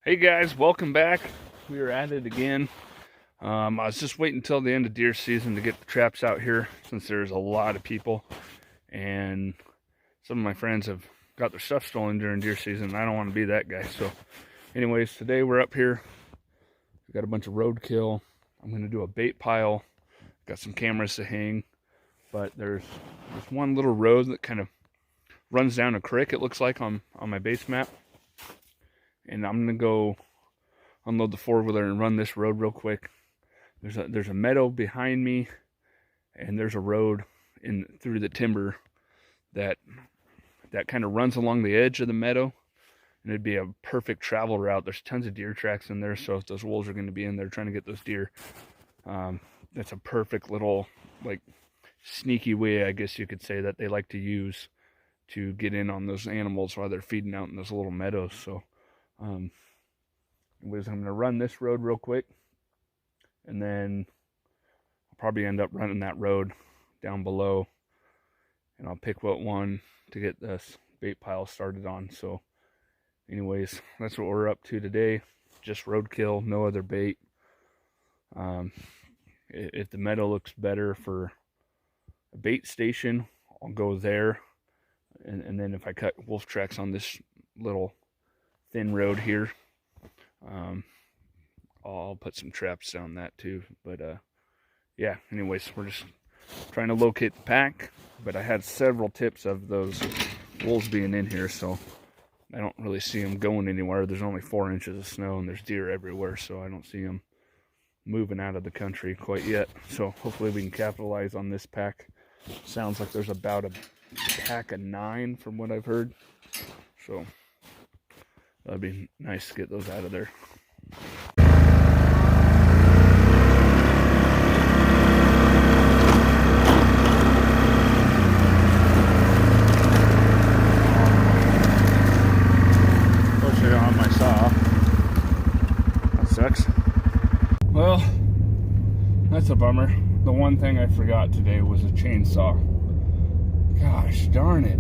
Hey guys, welcome back. We are at it again. I was just waiting until the end of deer season to get the traps out here since there's a lot of people and some of my friends have got their stuff stolen during deer season and I don't want to be that guy. So anyways, today we're up here. We got a bunch of roadkill. I'm going to do a bait pile. Got some cameras to hang, but there's one little road that kind of runs down a creek, it looks like, on my base map. And I'm gonna go unload the four-wheeler and run this road real quick. There's a meadow behind me, and there's a road through the timber that kind of runs along the edge of the meadow, and it'd be a perfect travel route. There's tons of deer tracks in there, so if those wolves are going to be in there trying to get those deer, that's a perfect little like sneaky way, I guess you could say, that they like to use to get in on those animals while they're feeding out in those little meadows. So anyways, I'm going to run this road real quick, and then I'll probably end up running that road down below, and I'll pick what one to get this bait pile started on. So anyways, that's what we're up to today. Just roadkill, no other bait. If the meadow looks better for a bait station, I'll go there, and then if I cut wolf tracks on this little thin road here, I'll put some traps down that too. But yeah, anyways, we're just trying to locate the pack, but I had several tips of those wolves being in here, so I don't really see them going anywhere. There's only 4 inches of snow and there's deer everywhere, so I don't see them moving out of the country quite yet. So hopefully we can capitalize on this pack. Sounds like there's about a pack of 9 from what I've heard, so that'd be nice to get those out of there. Unfortunately, I don't have my saw. That sucks. Well, that's a bummer. The one thing I forgot today was a chainsaw. Gosh darn it.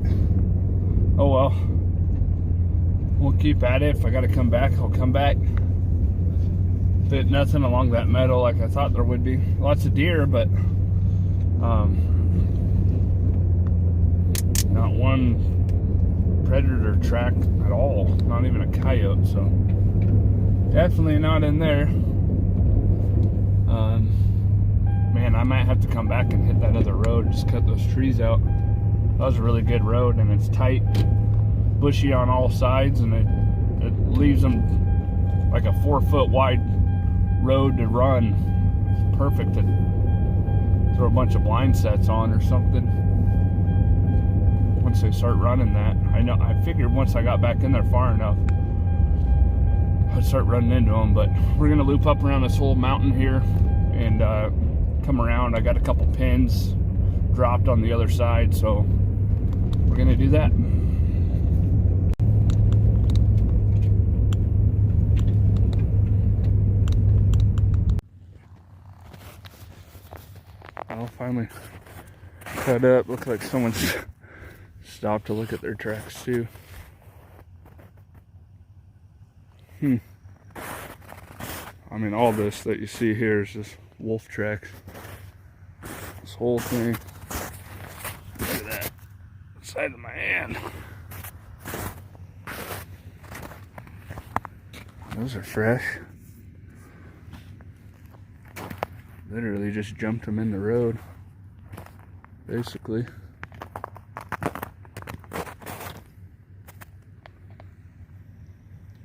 Oh well. We'll keep at it. If I gotta come back, I'll come back. But nothing along that meadow like I thought there would be. Lots of deer, but not one predator track at all. Not even a coyote, so definitely not in there. Man, I might have to come back and hit that other road and just cut those trees out. That was a really good road, and it's tight, bushy on all sides, and it leaves them like a 4-foot wide road to run. It's perfect to throw a bunch of blind sets on or something once they start running that. I figured once I got back in there far enough I'd start running into them, but we're gonna loop up around this whole mountain here and come around. I got a couple pins dropped on the other side, so we're gonna do that. I'll finally cut up. Looks like someone's stopped to look at their tracks too. I mean, all this that you see here is just wolf tracks. This whole thing. Look at that. Side of my hand. Those are fresh. Literally just jumped them in the road, basically.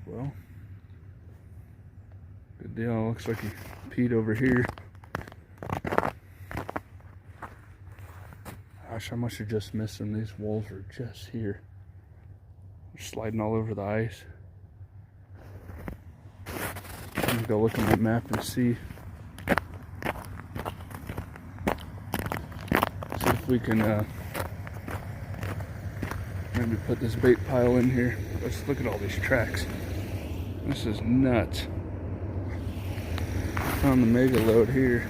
Well, good deal. Looks like he peed over here. Gosh, I must have just missed them. These wolves are just here. They're sliding all over the ice. I'm gonna go look at my map and see if we can maybe put this bait pile in here. Let's look at all these tracks. This is nuts. Found the mega load here.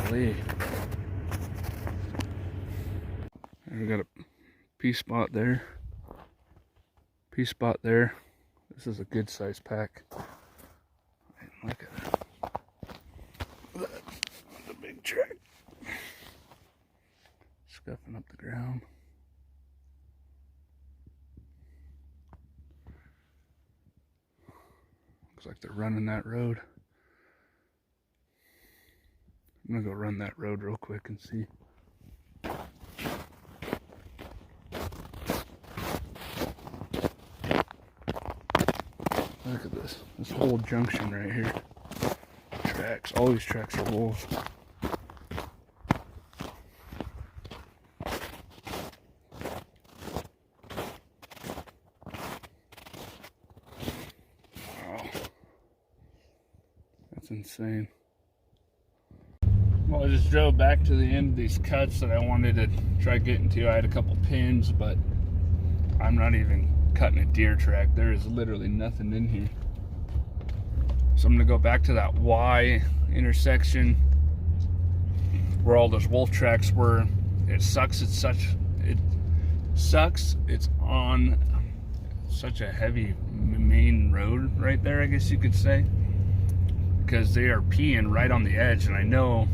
Golly. We got a pea spot there. Pea spot there. This is a good size pack. Look at that. The big track. Scuffing up the ground. Looks like they're running that road. I'm gonna go run that road real quick and see. Look at this whole junction right here. Tracks, all these tracks are wolves. Wow, that's insane. Well, I just drove back to the end of these cuts that I wanted to try getting to. I had a couple pins, but I'm not even cutting a deer track. There is literally nothing in here. So I'm gonna go back to that Y intersection where all those wolf tracks were. It sucks. It's on such a heavy main road right there, I guess you could say, because they are peeing right on the edge, and I know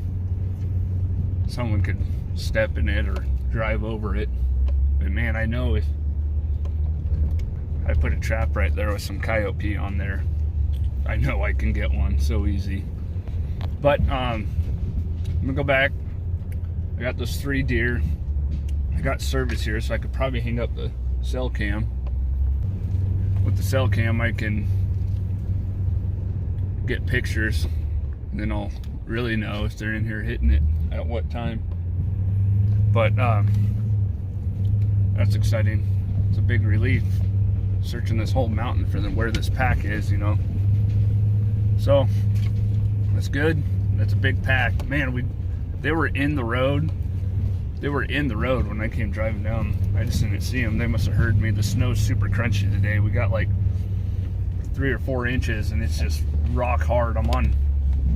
someone could step in it or drive over it. But man, I know if I put a trap right there with some coyote pee on there, I know I can get one so easy. But I'm gonna go back. I got those 3 deer. I got service here, so I could probably hang up the cell cam. With the cell cam, I can get pictures, and then I'll really know if they're in here hitting it at what time. But that's exciting. It's a big relief searching this whole mountain for where this pack is, you know. So that's good. That's a big pack, man. They were in the road. They were in the road when I came driving down. I just didn't see them. They must have heard me. The snow's super crunchy today. We got like 3 or 4 inches, and it's just rock hard.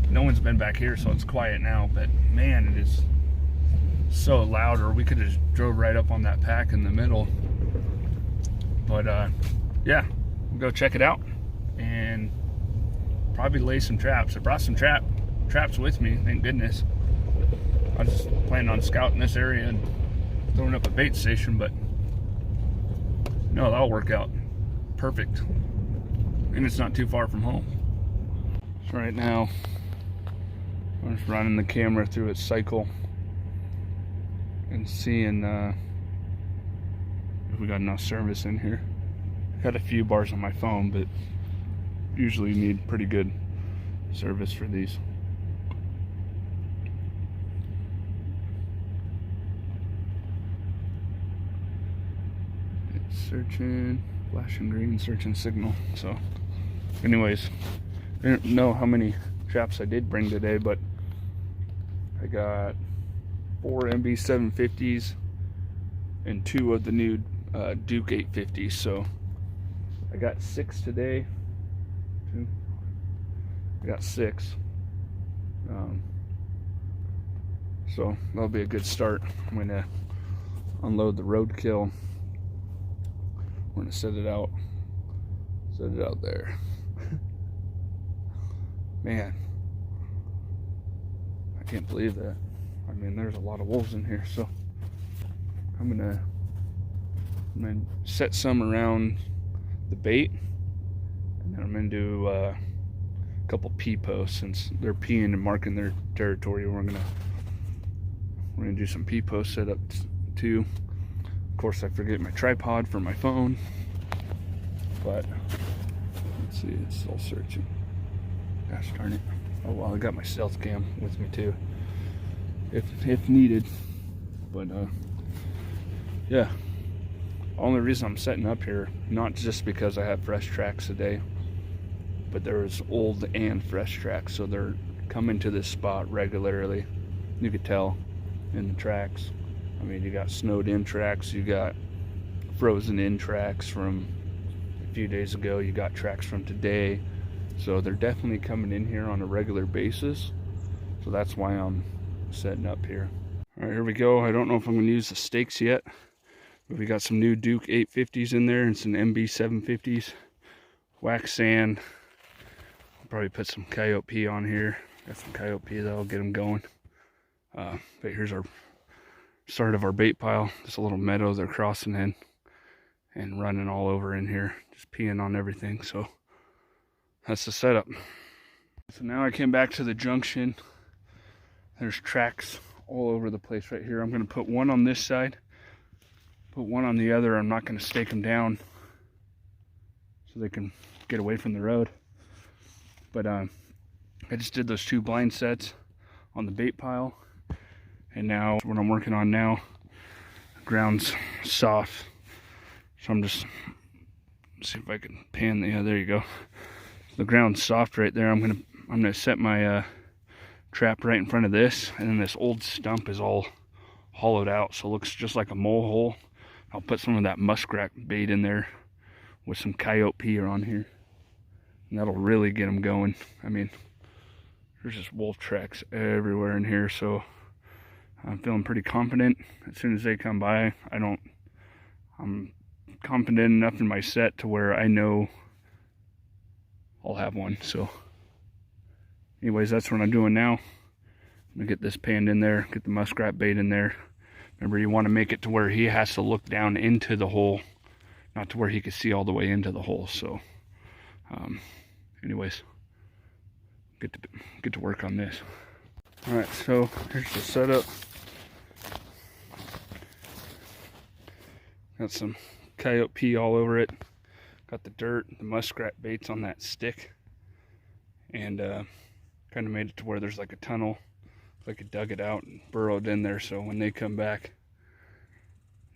No one's been back here, so it's quiet now. But man, it is so loud. Or we could have drove right up on that pack in the middle. But yeah, we'll go check it out and probably lay some traps. I brought some traps with me, thank goodness. I was just planning on scouting this area and throwing up a bait station, but no, that'll work out perfect. And it's not too far from home. So right now, I'm just running the camera through its cycle and seeing if we got enough service in here. Got a few bars on my phone, but usually you need pretty good service for these. It's searching, flashing green, searching signal. So anyways, I don't know how many traps I did bring today, but I got 4 MB750s and 2 of the new Duke 850s. So I got 6 today. I got 6. So that'll be a good start. I'm gonna unload the roadkill. We're gonna set it out there. Man, I can't believe that. I mean, there's a lot of wolves in here, so I'm gonna set some around the bait, and then I'm gonna do a couple pee posts. Since they're peeing and marking their territory, we're gonna do some pee post setup too. Of course, I forget my tripod for my phone, but let's see, it's still searching. Gosh darn it. Oh well, I got my stealth cam with me too, if needed. But yeah, only reason I'm setting up here, not just because I have fresh tracks today, but there's old and fresh tracks, so they're coming to this spot regularly. You could tell in the tracks. I mean, you got snowed in tracks, you got frozen in tracks from a few days ago, you got tracks from today. So they're definitely coming in here on a regular basis. So that's why I'm setting up here. All right, here we go. I don't know if I'm going to use the stakes yet, but we got some new Duke 850s in there and some MB750s. wax sand. I'll probably put some coyote pea on here. Got some coyote pea that'll get them going. But here's our start of our bait pile. Just a little meadow they're crossing in and running all over in here, just peeing on everything. So that's the setup. So now I came back to the junction. There's tracks all over the place right here. I'm going to put one on this side, put one on the other. I'm not going to stake them down so they can get away from the road. But I just did those 2 blind sets on the bait pile. And now what I'm working on now, the ground's soft. So I'm just, see if I can pan the, yeah, there you go. The ground's soft right there. I'm gonna set my trap right in front of this, and then this old stump is all hollowed out, so it looks just like a mole hole. I'll put some of that muskrat bait in there with some coyote pea on here, and that'll really get them going. I mean, there's just wolf tracks everywhere in here, so I'm feeling pretty confident. As soon as they come by, I'm confident enough in my set to where I know I'll have one. So anyways, that's what I'm doing now. I'm gonna get this panned in there, get the muskrat bait in there. Remember, you want to make it to where he has to look down into the hole, not to where he can see all the way into the hole. So anyways, get to work on this. All right, so here's the setup. Got some coyote pea all over it. Got the dirt, the muskrat baits on that stick, and kind of made it to where there's like a tunnel. Like I dug it out and burrowed in there, so when they come back,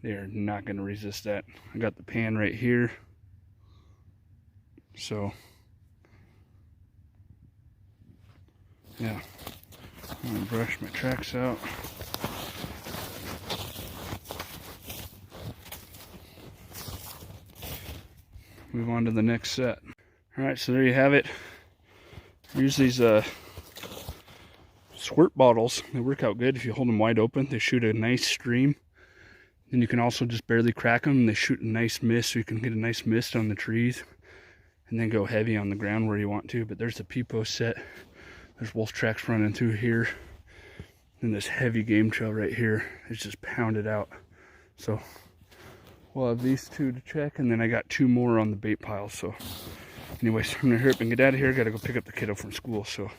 they're not going to resist that. I got the pan right here, so yeah, I'm gonna brush my tracks out. Move on to the next set. Alright, so there you have it. Use these squirt bottles. They work out good if you hold them wide open. They shoot a nice stream. Then you can also just barely crack them, and they shoot a nice mist, so you can get a nice mist on the trees and then go heavy on the ground where you want to. But there's the Peepo set. There's wolf tracks running through here, and this heavy game trail right here is just pounded out. So we'll have these 2 to check, and then I got 2 more on the bait pile. So anyways, I'm gonna hurry up and get out of here. Gotta go pick up the kiddo from school. So